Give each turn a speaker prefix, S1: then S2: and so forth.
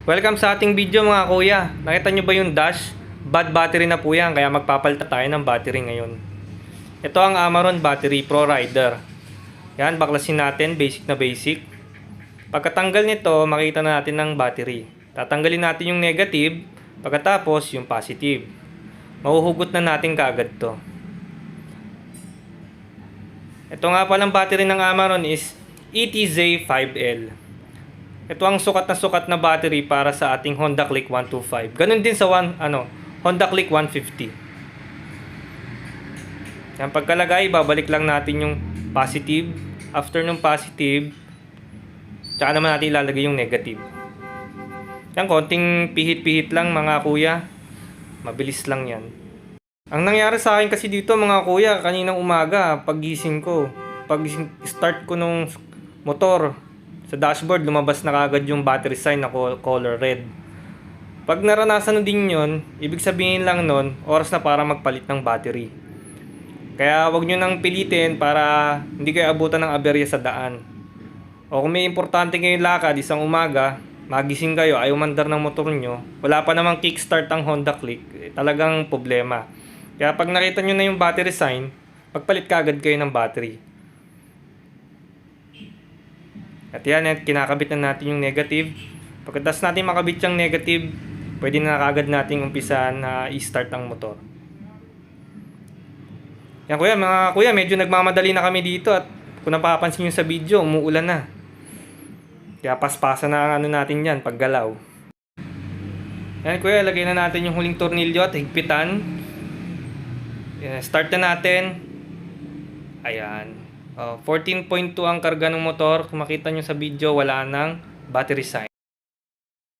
S1: Welcome sa ating video mga kuya. Nakita nyo ba yung dash? Bad battery na po yan, kaya magpapalitan tayo ng battery ngayon. Ito ang Amaron Battery Pro Rider. Yan, baklasin natin, basic na basic. Pagkatanggal nito, makita na natin ng battery. Tatanggalin natin yung negative, pagkatapos yung positive. Mahuhugot na natin kaagad to. Ito nga palang battery ng Amaron is ETZ5L. Ito ang sukat na battery para sa ating Honda Click 125. Ganun din sa Honda Click 150. Yan, pagkalagay, babalik lang natin yung positive. After ng positive, tsaka naman natin ilalagay yung negative. Yan, konting pihit-pihit lang mga kuya. Mabilis lang yan. Ang nangyari sa akin kasi dito mga kuya, kaninang umaga, paggising ko, pag-start ko nung motor, sa dashboard, lumabas na kagad yung battery sign na color red. Pag naranasan din yun, ibig sabihin lang nun, oras na para magpalit ng battery. Kaya wag nyo nang pilitin para hindi kayo abutan ng aberya sa daan. O kung may importante kayong lakad, isang umaga, magising kayo, ayaw mandar ng motor nyo, wala pa namang kickstart ang Honda Click, talagang problema. Kaya pag nakita nyo na yung battery sign, magpalit kagad kayo ng battery. At yan, kinakabit na natin yung negative. Pagkatapos natin makabit yung negative, pwede na kagad natin umpisahan na i-start ang motor. Yan kuya, mga kuya, medyo nagmamadali na kami dito at kung napapansin nyo sa video, umuulan na. Kaya paspasan na ang natin yan, paggalaw. Yan kuya, lagay na natin yung huling tornilyo at higpitan. Yan, start na natin. Ayan. 14.2 ang karga ng motor. Kung makita nyo sa video, wala nang battery sign.